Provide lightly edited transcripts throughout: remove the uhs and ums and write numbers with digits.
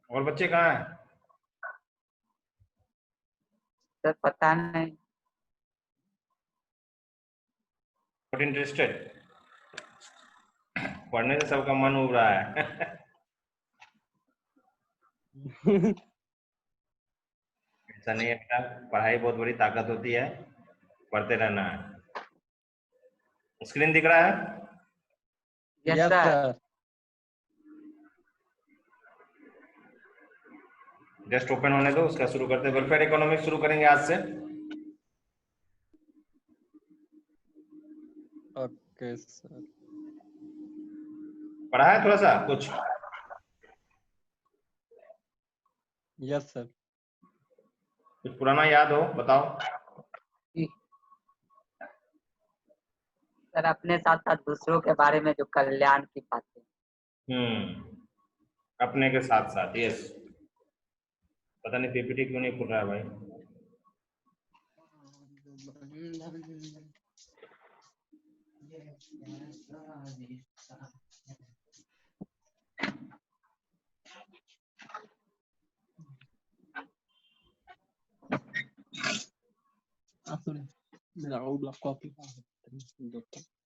और बच्चे कहाँ हैं? सर पता नहीं। Not interested? पढ़ने से सबका मन उब रहा है। ऐसा नहीं है बेटा, पढ़ाई बहुत बड़ी ताकत होती है, पढ़ते रहना है। स्क्रीन दिख रहा है? Yes yes sir. Sir. Just open होने दो, उसका शुरू करते हैं। वेलफेयर इकोनॉमिक्स शुरू करेंगे आज से। Okay sir. पढ़ा है थोड़ा सा कुछ? Yes sir. कुछ पुराना याद हो बताओ। जी। सर अपने साथ साथ दूसरों के बारे में जो कल्याण की बातें। अपने के साथ साथ, यस। पता नहीं पीपीटी क्यों नहीं खुल रहा है भाई।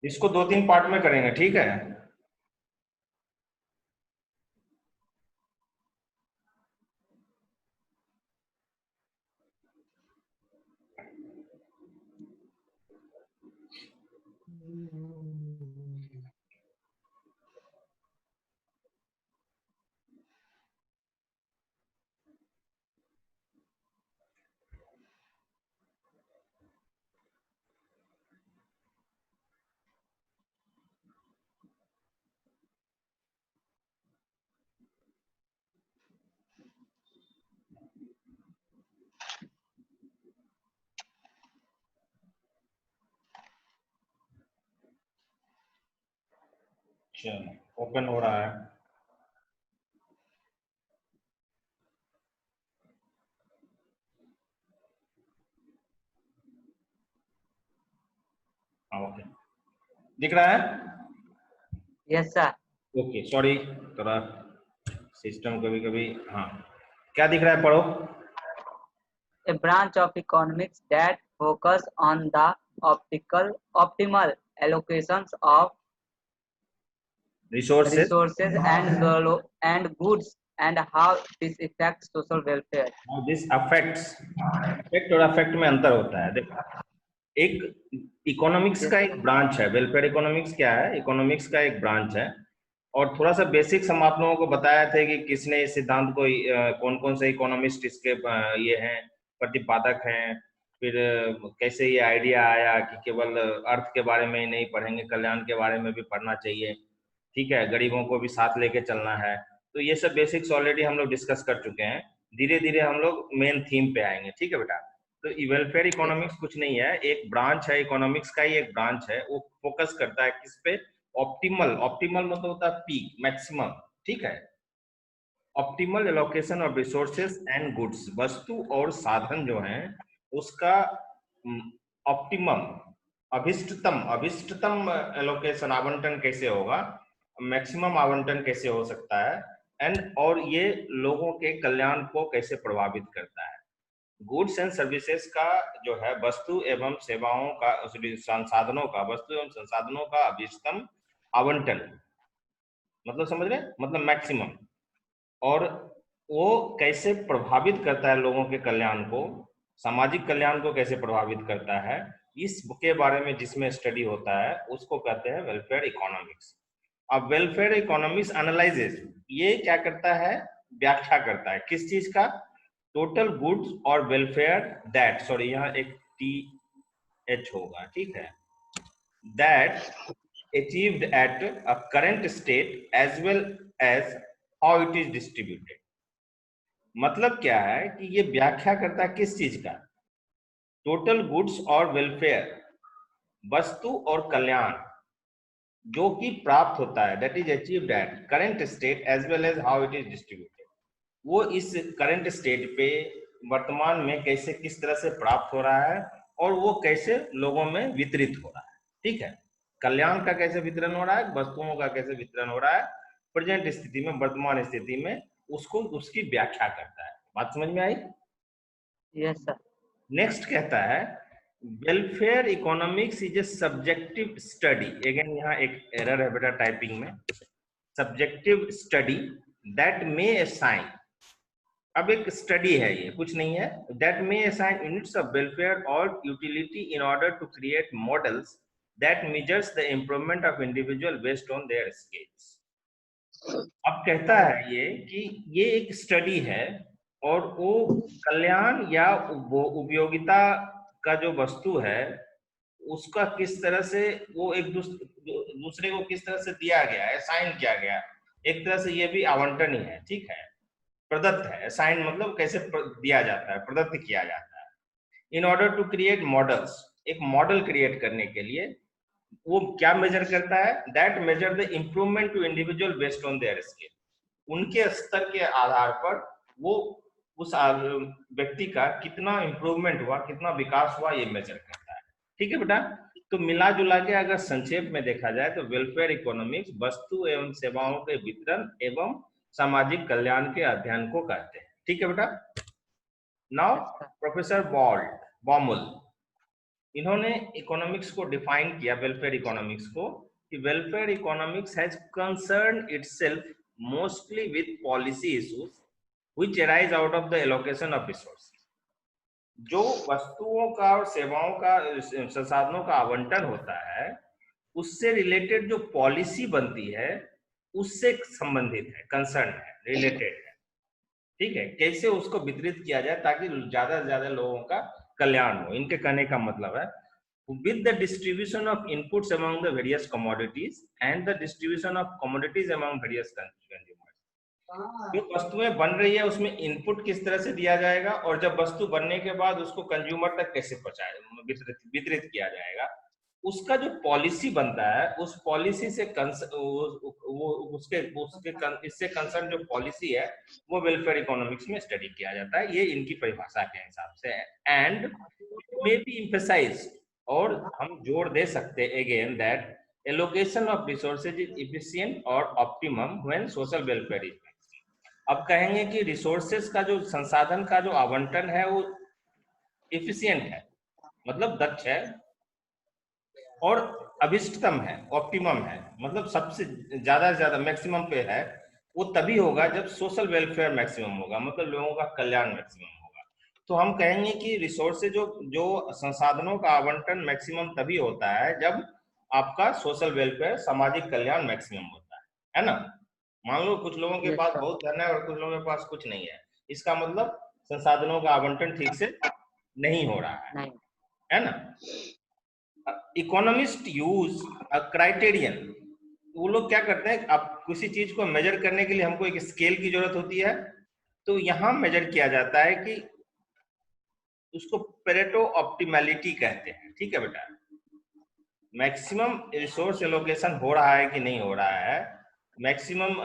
इसको 2-3 पार्ट में करेंगे, ठीक है? चलो ओपन हो रहा है। ओके, दिख रहा है? Yes sir. ओके, सॉरी, थोड़ा सिस्टम कभी कभी। हाँ, क्या दिख रहा है, पढ़ो। A branch of economics that focus on the optimal allocations of resources resources and goods and how this affects social welfare. This affects. Affect और अफेक्ट में अंतर होता है, देखो। एक इकोनॉमिक्स का एक ब्रांच है, वेलफेयर इकोनॉमिक्स क्या है? इकोनॉमिक्स का एक ब्रांच है। और थोड़ा सा बेसिक्स हम आप लोगों को बताया थे कि किसने इस सिद्धांत को, कौन कौन से इकोनॉमिस्ट इसके ये हैं, प्रतिपादक हैं। फिर कैसे ये आइडिया आया कि केवल अर्थ के बारे में ही नहीं पढ़ेंगे, कल्याण के बारे में भी पढ़ना चाहिए, ठीक है, गरीबों को भी साथ लेके चलना है। तो ये सब बेसिक्स ऑलरेडी हम लोग डिस्कस कर चुके हैं। धीरे धीरे हम लोग मेन थीम पे आएंगे, ठीक है बेटा? तो वेलफेयर इकोनॉमिक्स कुछ नहीं है, एक ब्रांच है, इकोनॉमिक्स का ही एक ब्रांच है। वो फोकस करता है किस पे? ऑप्टिमल। ऑप्टिमल मतलब होता है पीक, मैक्सिमम, ठीक है? Optimal allocation of resources and goods, वस्तु और साधन जो हैं उसका ऑप्टिमम, अभिष्टतम एलोकेशन, आवंटन कैसे होगा, मैक्सिमम आवंटन कैसे हो सकता है, एंड और ये लोगों के कल्याण को कैसे प्रभावित करता है। गुड्स एंड सर्विसेज का जो है, वस्तु एवं सेवाओं का, संसाधनों का, वस्तु एवं संसाधनों का अभिष्टतम आवंटन, मतलब समझ रहे हैं, मतलब मैक्सिमम। और वो कैसे प्रभावित करता है लोगों के कल्याण को, सामाजिक कल्याण को कैसे प्रभावित करता है, इस के बारे में जिसमें स्टडी होता है उसको कहते हैं वेलफेयर इकोनॉमिक्स। अब वेलफेयर इकोनॉमिक्स एनालाइजेस, ये क्या करता है? व्याख्या करता है किस चीज का? टोटल गुड्स और वेलफेयर दैट, सॉरी यहाँ एक टी एच होगा, ठीक है, that achieved at a current state as well as how it is distributed। मतलब क्या है कि ये व्याख्या करता है किस चीज का? टोटल गुड्स और वेलफेयर, वस्तु और कल्याण जो कि प्राप्त होता है, that is achieved at current state as well as how it is distributed. वो इस करंट स्टेट पे वर्तमान में कैसे, किस तरह से प्राप्त हो रहा है और वो कैसे लोगों में वितरित हो रहा है, ठीक है? कल्याण का कैसे वितरण हो रहा है, वस्तुओं का कैसे वितरण हो रहा है प्रेजेंट स्थिति में, वर्तमान स्थिति में, उसको उसकी व्याख्या करता है। बात समझ में आई? Yes, sir. नेक्स्ट कहता है welfare economics is a subjective study. Again यहाँ एक एरर है बेटा टाइपिंग में, subjective study that may assign, अब एक स्टडी है ये, कुछ नहीं है, that may assign units of welfare और utility in order to create models that measures the improvement of individual based on their skills. अब कहता है ये कि ये एक स्टडी है और वो कल्याण या उपयोगिता का जो वस्तु है उसका किस तरह से वो एक दूसरे को किस तरह से दिया गया है, असाइन किया गया, एक तरह से ये भी आवंटन ही है, ठीक है, प्रदत्त है। असाइन मतलब कैसे दिया जाता है, प्रदत्त किया जाता है। In order to create models, एक मॉडल क्रिएट करने के लिए वो क्या मेजर करता है, that measure the improvement to individual based on their skill, उनके स्तर के आधार पर वो उस व्यक्ति का कितना इंप्रूवमेंट हुआ, कितना विकास हुआ, ये मेजर करता है। ठीक है बेटा, तो मिला जुला के अगर संक्षेप में देखा जाए तो वेलफेयर इकोनॉमिक्स वस्तु एवं सेवाओं के वितरण एवं सामाजिक कल्याण के अध्ययन को कहते हैं। ठीक है बेटा। नाउ प्रोफेसर बॉमुल, इन्होंने इकोनॉमिक्स को डिफाइन किया, वेलफेयर इकोनॉमिक्स को, कि welfare economics has concern itself mostly with policy issues which arise out of the allocation of resource. जो वस्तुओं का और सेवाओं का, संसाधनों का आवंटन होता है, उससे रिलेटेड जो पॉलिसी बनती है उससे संबंधित है, कंसर्न है, रिलेटेड है। ठीक है, कैसे उसको वितरित किया जाए ताकि ज्यादा से ज्यादा लोगों का कल्याण हो, इनके कहने का मतलब है with the distribution of inputs among the various commodities and the distribution of commodities among various consumers। जो वस्तुएं बन रही है उसमें इनपुट किस तरह से दिया जाएगा और जब वस्तु बनने के बाद उसको कंज्यूमर तक कैसे पहुंचाया, वितरित किया जाएगा, उसका जो पॉलिसी बनता है उस पॉलिसी से इससे कंसर्न जो पॉलिसी है वो वेलफेयर इकोनॉमिक्स में स्टडी किया जाता है। ये इनकी परिभाषा के हिसाब से है। एंड मे बी एम्फसाइज्ड, और हम जोर दे सकते हैं again that allocation of resources is efficient और optimum when social welfare is. अब कहेंगे कि रिसोर्सेज का जो संसाधन का जो आवंटन है वो एफिशिएंट है, मतलब दक्ष है, और अभिष्टतम है, ऑप्टिमम है, मतलब सबसे ज्यादा से ज्यादा मैक्सिमम पे है, वो तभी होगा जब सोशल वेलफेयर मैक्सिमम होगा, मतलब लोगों का कल्याण मैक्सिमम होगा। तो हम कहेंगे कि रिसोर्सेज जो संसाधनों का आवंटन मैक्सिमम तभी होता है जब आपका सोशल वेलफेयर, सामाजिक कल्याण मैक्सिमम होता है ना। मान लो कुछ लोगों के पास बहुत धन है और कुछ लोगों के पास कुछ नहीं है, इसका मतलब संसाधनों का आवंटन ठीक से नहीं हो रहा है ना। इकोनॉमिस्ट यूज अ क्राइटेरियन, वो लोग क्या करते हैं, अब किसी चीज को मेजर करने के लिए हमको एक स्केल की जरूरत होती है, तो यहां मेजर किया जाता है कि उसको पेरेटो ऑप्टिमैलिटी कहते हैं। ठीक है बेटा, मैक्सिमम रिसोर्स एलोकेशन हो रहा है कि नहीं हो रहा है, मैक्सिमम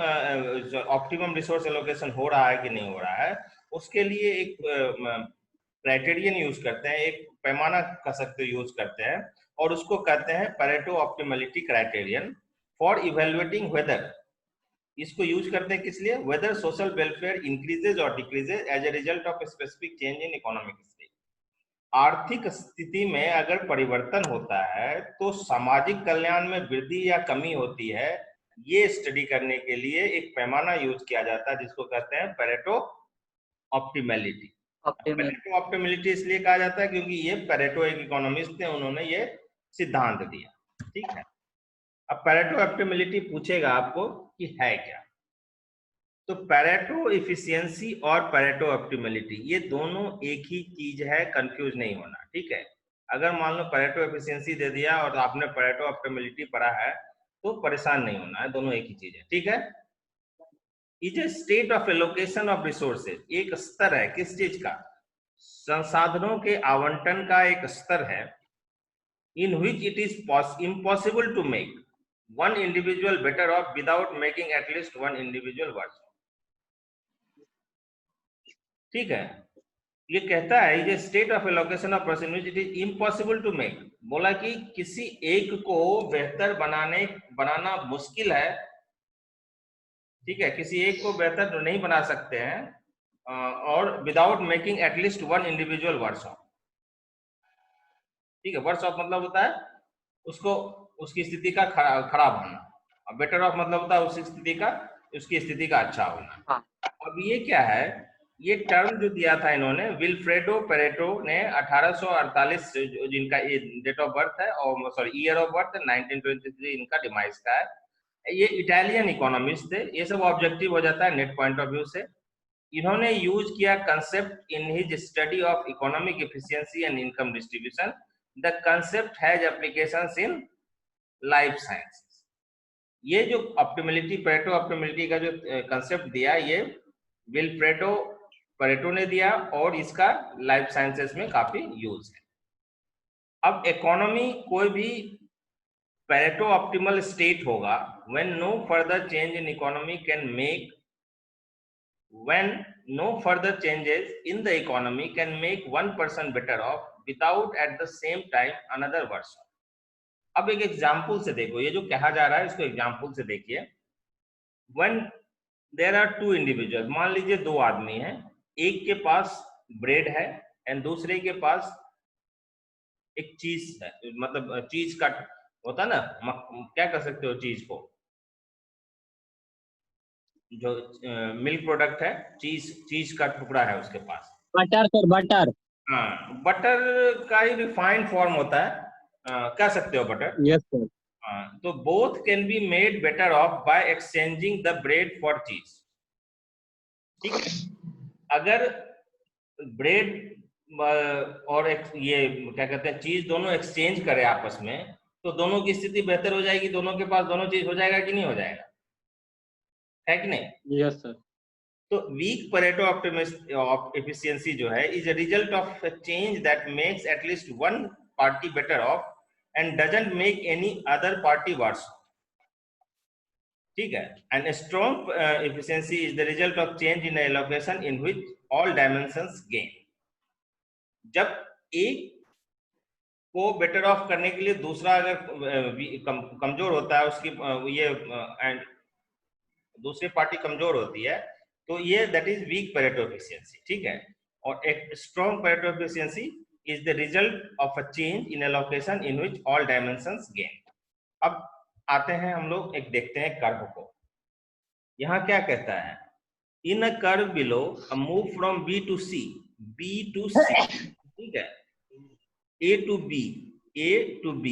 ऑप्टिमम रिसोर्स एलोकेशन हो रहा है कि नहीं हो रहा है, उसके लिए एक क्राइटेरियन यूज करते हैं, एक पैमाना कह सकते यूज करते हैं, और उसको कहते हैं Pareto optimality criterion for evaluating whether. इसको यूज करते हैं किस लिए, वेदर सोशल वेलफेयर इंक्रीजेज और decreases as a result of specific change in economic state. आर्थिक स्थिति में अगर परिवर्तन होता है तो सामाजिक कल्याण में वृद्धि या कमी होती है, ये स्टडी करने के लिए एक पैमाना यूज किया जाता है जिसको कहते हैं पेरेटो ऑप्टिमैलिटी। पेरेटो ऑप्टिमैलिटी इसलिए कहा जाता है क्योंकि ये पेरेटो एक इकोनॉमिस्ट थे, उन्होंने ये सिद्धांत दिया। ठीक है, अब पेरेटो ऑप्टिमैलिटी पूछेगा आपको कि है क्या, तो पेरेटो एफिशिएंसी और पेरेटो ऑप्टिमैलिटी ये दोनों एक ही चीज है, कंफ्यूज नहीं होना। ठीक है, अगर मान लो पेरेटो एफिशिएंसी दे दिया और आपने पेरेटो ऑप्टिमैलिटी पढ़ा है तो परेशान नहीं होना है, दोनों एक ही चीज है। ठीक है, is a state of allocation of resources, एक स्तर है किस चीज का, संसाधनों के आवंटन का एक स्तर है, in which it is impossible to make one individual better off without making at least one individual worse. ठीक है, ये कहता है ये state of allocation of person which it is impossible to make, बोला कि किसी एक को बेहतर बनाना मुश्किल है ठीक है, किसी एक को बेहतर तो नहीं बना सकते हैं, और without making at least one individual worse off. ठीक है, वर्स ऑफ मतलब होता है उसको उसकी स्थिति का खराब होना, और बेटर ऑफ मतलब होता है उसकी स्थिति का अच्छा होना। हाँ। अब ये क्या है, ये टर्म जो दिया था इन्होंने, विल्फ्रेडो पेरेटो ने 1848 जिनका डेट ऑफ बर्थ है, और सॉरी ईयर ऑफ बर्थ 1923 इनका डिमाइस का है। ये इटालियन इकोनॉमिस्ट थे। ये सब ऑब्जेक्टिव हो जाता है नेट पॉइंट ऑफ व्यू से। इन्होंने यूज किया concept in his study of economic efficiency and income distribution. The concept has applications in life sciences. ये जो ऑप्टिमलिटी, पेरेटो ऑप्टिमलिटी का जो कंसेप्ट दिया, ये विल्फ्रेडो पेरेटो ने दिया, और इसका लाइफ साइंसेस में काफी यूज है। अब इकोनॉमी कोई भी पेरेटो ऑप्टिमल स्टेट होगा when no further change in economy in the economy can make one person better off without at the same time another worse off. अब एक एग्जाम्पल से देखो, ये जो कहा जा रहा है इसको एग्जाम्पल से देखिए। when there are two individuals, मान लीजिए दो आदमी हैं, एक के पास ब्रेड है एंड दूसरे के पास एक चीज है, मतलब चीज का होता ना, क्या कर सकते हो चीज को, जो मिल्क प्रोडक्ट है, चीज का टुकड़ा है उसके पास। Butter sir, butter. हाँ, बटर का ही रिफाइंड फॉर्म होता है, कह सकते हो बटर। Yes sir. तो both can be made better off by exchanging the bread for cheese. ठीक है, अगर ब्रेड और ये क्या कहते हैं चीज दोनों एक्सचेंज करे आपस में, तो दोनों की स्थिति बेहतर हो जाएगी, दोनों के पास दोनों चीज हो जाएगा कि नहीं हो जाएगा, है कि नहीं? Yes sir. तो वीक परेटो ऑफ एफिशिएंसी जो है is a result of a change that makes at least one party better off and doesn't make any other party worse. ठीक है, and strong efficiency is the result of change in allocation in which all dimensions gain. जब एक को better of करने के लिए दूसरा अगर कमजोर होता है, उसकी ये एंड दूसरी पार्टी कमजोर होती है, तो ये that is weak Pareto efficiency. ठीक है, और एक strong Pareto efficiency is the result of a change in allocation in which all dimensions gain. अब आते हैं हम लोग, एक देखते हैं कर्व को। यहाँ क्या कहता है, in a curve below a move from B to C, ठीक है, A to B, A to B,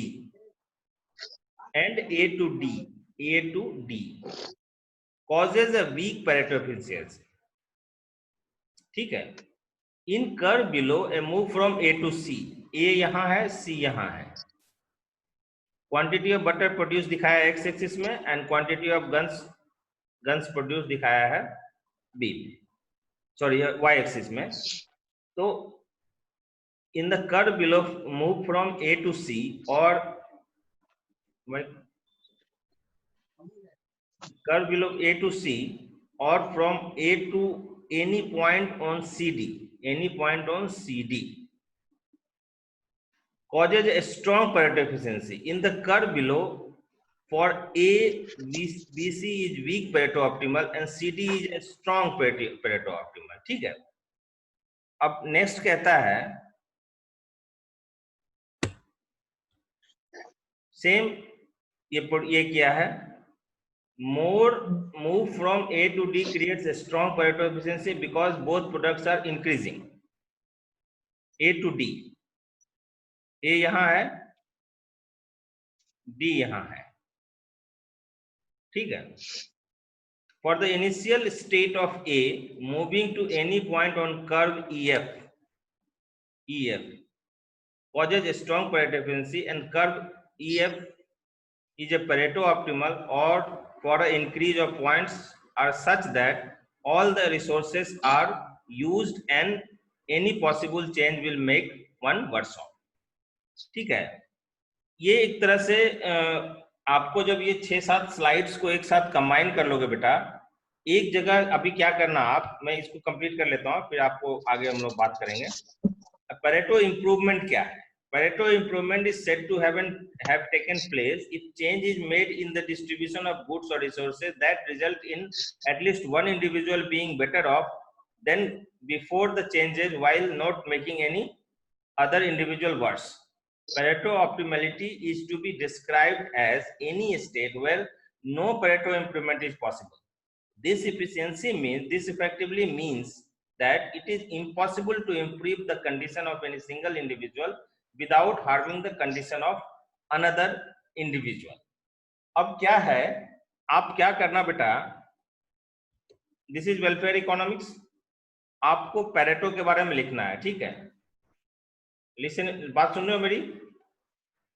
and A to D causes a weak Pareto efficiency. ठीक है, in curve below a move from A to C, A यहाँ है, C यहाँ है। Quantity of butter produced दिखाया है x एक्सिस में, and quantity of guns produced दिखाया है B, सॉरी y एक्सिस में। तो in the curve below move from A to C, or curve below A to C, or from A to any point on CD, causes a strong Pareto efficiency. In the curve below, for A, BC is weak Pareto optimal and CD is a strong Pareto optimal. ठीक है, अब next कहता है same, ये क्या है, more move from A to D creates a strong Pareto efficiency because both products are increasing. A to D, A यहाँ है, D यहाँ है। ठीक है, for the initial state of A moving to any point on curve EF causes a strong Pareto efficiency, and curve EF is a Pareto optimal, or for an increase of points are such that all the resources are used and any possible change will make one worse off. ठीक है, ये एक तरह से आपको जब ये 6-7 slides को एक साथ कंबाइन कर लोगे बेटा, एक जगह अभी क्या करना आप, मैं इसको कंप्लीट कर लेता हूँ, फिर आपको आगे हम लोग बात करेंगे। पेरेटो इंप्रूवमेंट क्या है, Pareto improvement is said to have taken place if change is made in the distribution of goods or resources that result in at least one individual being better off than before the changes while not making any other individual worse. Pareto optimality is to be described as any state where no Pareto improvement is possible. This effectively means that it is impossible to improve the condition of any single individual without harming the condition of another individual. अब क्या है, आप क्या करना बेटा, this is welfare economics, आपको Pareto के बारे में लिखना है, ठीक है? लिसन, बात सुन रहे हो मेरी?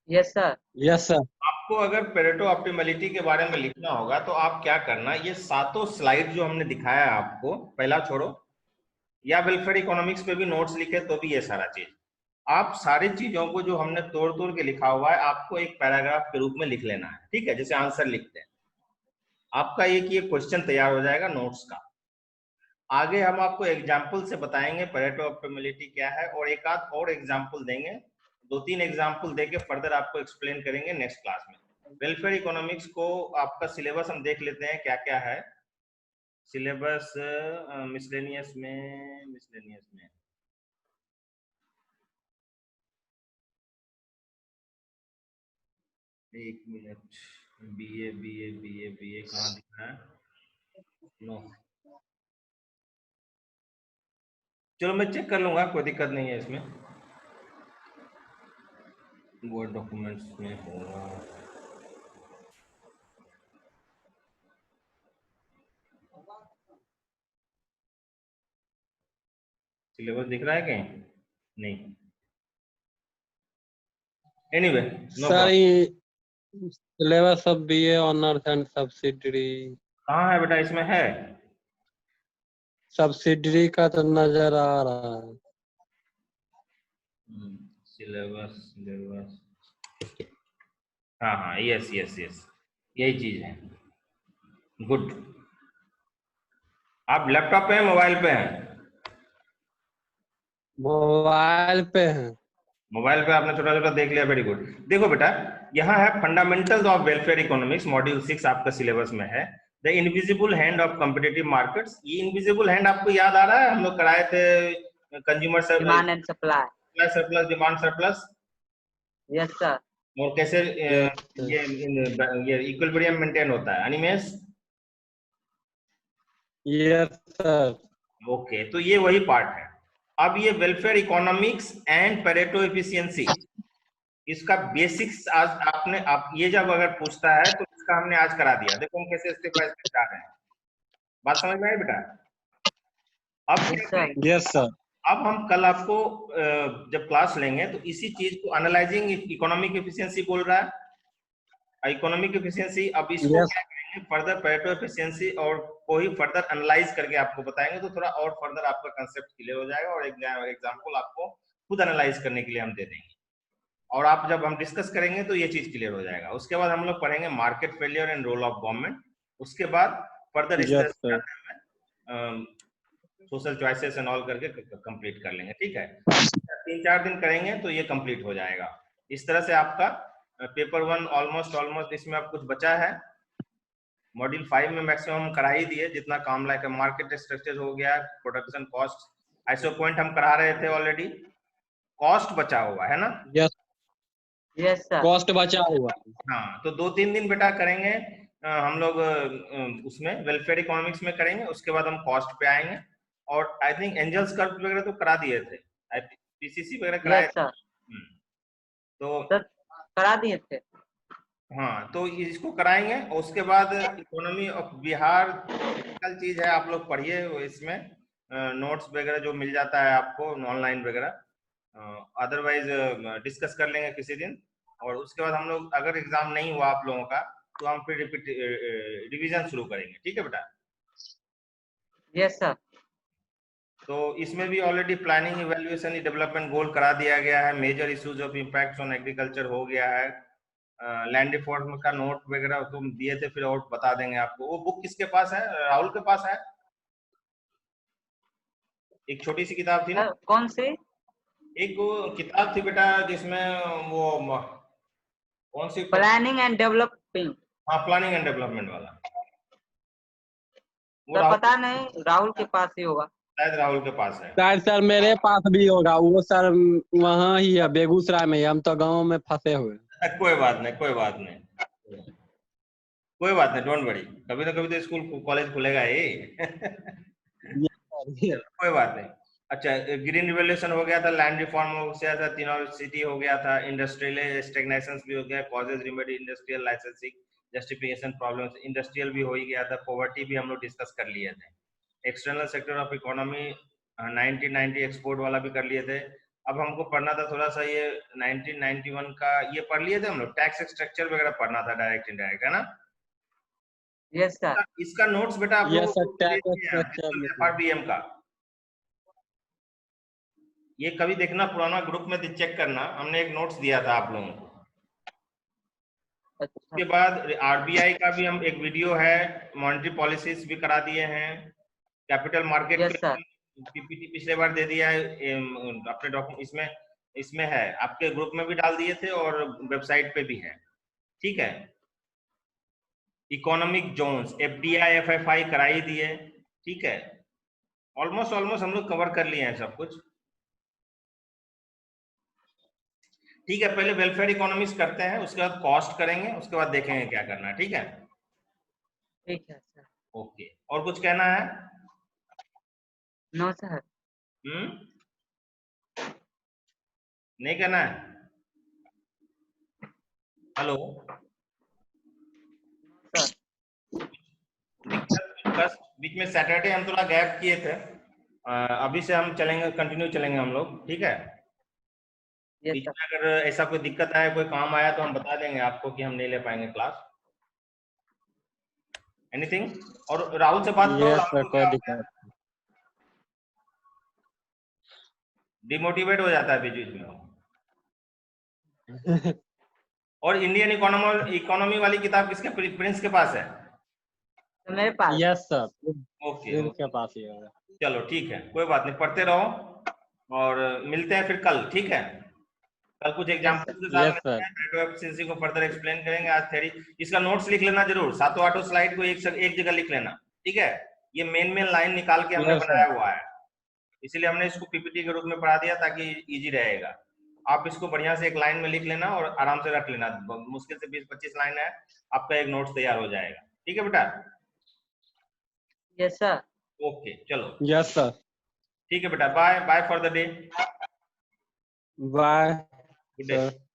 Yes sir. Yes sir. आपको अगर पेरेटो ऑप्टिमलिटी के बारे में लिखना होगा तो आप क्या करना, ये सातों स्लाइड जो हमने दिखाया आपको, पहला छोड़ो, या वेलफेयर इकोनॉमिक्स पे भी नोट्स लिखे तो भी ये सारा चीज, आप सारी चीजों को जो हमने तोड़ तोड़ के लिखा हुआ है आपको एक पैराग्राफ के रूप में लिख लेना है, ठीक है? जैसे आंसर लिखते हैं, आपका एक ये क्वेश्चन तैयार हो जाएगा नोट्स का। आगे हम आपको एग्जाम्पल से बताएंगे पेरेटो ऑप्टिमलिटी क्या है, और एक आध और एग्जाम्पल देंगे, 2-3 एग्जाम्पल देके फर्दर आपको एक्सप्लेन करेंगे नेक्स्ट क्लास में। वेलफेयर इकोनॉमिक्स को आपका सिलेबस हम देख लेते हैं क्या क्या है सिलेबस। मिसलेनियस में एक मिनट, बीए कहाँ दिख रहा है? नो, चलो मैं चेक कर लूंगा, कोई दिक्कत नहीं है इसमें, वर्ड डॉक्यूमेंट्स में होगा। सिलेबस दिख रहा है कहीं? नहीं, एनीवे नो सर ये syllabus of BA honours and subsidiary कहाँ है बेटा? इसमें है सब्सिडरी का तो नजर आ रहा है। सिलेबस, हाँ, यस, यही चीज है। गुड। आप लैपटॉप पे हैं, मोबाइल पे हैं? मोबाइल पे है। मोबाइल पे आपने छोटा छोटा देख लिया, वेरी गुड। देखो बेटा, यहाँ है fundamentals of welfare economics, module 6 आपका सिलेबस में है। The invisible hand of competitive markets. ये इनविजिबल हैंड आपको याद आ रहा है, हम लोग कराए थे consumer demand and supply surplus, demand surplus. Yes sir. और कैसे ये इक्विलिब्रियम मेंटेन होता है, अनिमेश? Yes sir. ओके, तो ये वही पार्ट है। अब ये welfare economics and Pareto efficiency, इसका बेसिक्स आज आपने, आप ये जब अगर पूछता है तो इसका हमने आज करा दिया। देखो हम कैसे स्टेप बाय स्टेप जा रहे हैं, बात समझ में आई बेटा? अब क्या करेंगे? Yes sir. अब हम कल आपको जब क्लास लेंगे तो इसी चीज को एनालाइजिंग इकोनॉमिक एफिशिएंसी बोल रहा है, इकोनॉमिक एफिशिएंसी। अब इसको Yes. क्या करेंगे, फर्दर पेरेटो एफिशिएंसी और को ही फर्दर एनालाइज करके आपको बताएंगे, तो थोड़ा और फर्दर आपका कंसेप्ट क्लियर हो जाएगा, और एग्जांपल आपको खुद एनालाइज करने के लिए हम दे देंगे, और आप जब हम डिस्कस करेंगे तो ये चीज क्लियर हो जाएगा। उसके बाद हम लोग पढ़ेंगे market failure and role of government. उसके बाद फर्दर इस तरह से सोशल चॉइसेस एंड ऑल करके कंप्लीट कर लेंगे, ठीक है? 3-4 दिन करेंगे तो ये कंप्लीट हो जाएगा। इस तरह से आपका पेपर 1 ऑलमोस्ट इसमें अब कुछ बचा है। मॉड्यूल 5 में मैक्सिमम करा ही दिए जितना काम लायक है। मार्केट स्ट्रक्चर हो गया, प्रोडक्शन कॉस्ट, आईसो पॉइंट हम करा रहे थे ऑलरेडी, कॉस्ट बचा हुआ है ना? Yes sir. कॉस्ट बचा हुआ। हाँ, तो 2-3 दिन बेटा करेंगे हम लोग उसमें वेलफेयर इकोनॉमिक्स में करेंगे, उसके बाद हम कॉस्ट पे आएंगे। और आई थिंक एंजल्स कर्व वगैरह तो करा दिए थे, पीसीसी वगैरह कराए। Yes sir. तो करा दिए थे। हाँ, तो इसको कराएंगे। और उसके बाद इकोनॉमी ऑफ बिहार कल चीज है, आप लोग पढ़िए, इसमें नोट्स वगैरह जो मिल जाता है आपको ऑनलाइन वगैरह, अदरवाइज डिस्कस कर लेंगे किसी दिन। और उसके बाद हम लोग, अगर एग्जाम नहीं हुआ आप लोगों का तो हम फिर रिवीजन शुरू करेंगे, ठीक है बेटा? Yes sir. तो इसमें भी already planning, evaluation, development goal करा दिया गया है। Major issues of impact on agriculture हो गया है। लैंड रिफॉर्म का नोट वगैरह तुम दिए थे, फिर और बता देंगे आपको। वो बुक किसके पास है? राहुल के पास है? एक छोटी सी किताब थी ना, कौन सी? एक वो किताब थी बेटा जिसमें वो कौन सी, प्लानिंग एंड डेवलपिंग। हाँ प्लानिंग एंड डेवलपमेंट वाला, वो सर राहुल, पता नहीं, राहुल के पास ही होगा। शायद राहुल के पास है। शायद सर मेरे पास भी होगा वो सर, वहाँ ही है बेगूसराय में ही, हम तो गांव में फंसे हुए हैं। कोई बात नहीं, कोई बात नहीं, कोई बात नहीं, डोंट वरी, कभी ना कभी तो स्कूल कॉलेज खुलेगा ही। ये चलो, कोई बात नहीं। अच्छा, ग्रीन रिवोल्यूशन हो गया था, लैंड रिफॉर्म हो गया था, तीनों सिटी हो गया था, इंडस्ट्रियल स्टेगनेशन भी हो गया, causes remedy, industrial licensing, justification problems, industrial भी हो ही गया था, पॉवर्टी भी हम लोग डिस्कस कर लिए थे, external sector of economy 1990 export वाला भी कर लिए थे। अब हमको पढ़ना था थोड़ा सा ये 1991 का, ये पढ़ लिए थे हम लोग, टैक्स स्ट्रक्चर वगैरह पढ़ना था, डायरेक्ट इनडायरेक्ट, है ना। Yes sir. इसका नोट्स बेटा आप ये लोगों सर को दे टैक्स दिए हैं स्ट्रक्चर FRBM का, ये कभी देखना पुराना ग्रुप में चेक करना, हमने एक नोट्स दिया था आप लोगों को। अच्छा उसके बाद RBI का भी हम एक वीडियो है, मॉनेटरी पॉलिसीज भी करा दिए हैं, कैपिटल मार्केट यस के सर। PPT पिछले बार दे दिया है, अपने डॉक्यूमेंट इसमें इसमें है, आपके ग्रुप में भी डाल दिए थे और वेबसाइट पे भी है, ठीक है। इकोनॉमिक जोन्स, FDI FFI करा ही दिए, ठीक है। ऑलमोस्ट हम लोग कवर कर लिए हैं सब कुछ, ठीक है। पहले वेलफेयर इकोनॉमिक्स करते हैं, उसके बाद कॉस्ट करेंगे, उसके बाद देखेंगे क्या करना है, ठीक है। ठीक है सर। ओके, और कुछ कहना है? No sir. नहीं कहना है? हेलो, सर दिक्कत बीच में सैटरडे हम थोड़ा गैप किए थे, अभी से हम चलेंगे, कंटिन्यू चलेंगे हम लोग, ठीक है। यस बीच सर। में अगर ऐसा कोई दिक्कत आया, कोई काम आया तो हम बता देंगे आपको कि हम नहीं ले पाएंगे क्लास, एनीथिंग। और राहुल से बात करो, यस राहुल सर, को कोई क्या दिक्कत डिमोटिवेट हो जाता है बीच बीच में। नहीं। और इंडियन इकोनॉमी वाली किताब किसके, प्रिंस के पास है? तो मेरे पास। यस सर, ओके, इनके पास ही होगा। चलो ठीक है, कोई बात नहीं, पढ़ते रहो और मिलते हैं फिर कल, ठीक है। कल कुछ एग्जाम्पल के साथ यस मिलते सर। हैं, डाटा एफिशिएंसी को फर्दर एक्सप्लेन करेंगे। आज थ्योरी, इसका नोट्स लिख लेना जरूर, 7-8 स्लाइड को एक जगह लिख लेना, ठीक है। ये मेन लाइन निकाल के हमने यस सर। बनाया हुआ है, इसीलिए हमने इसको PPT के रूप में पढ़ा दिया ताकि इजी रहेगा। आप इसको बढ़िया से एक लाइन में लिख लेना और आराम से रख लेना, मुश्किल से 20-25 लाइन है, आपका एक नोट्स तैयार हो जाएगा, ठीक है बेटा। Yes sir. ओके चलो, यस सर। ठीक है बेटा, bye bye for the day, bye good day. Sir.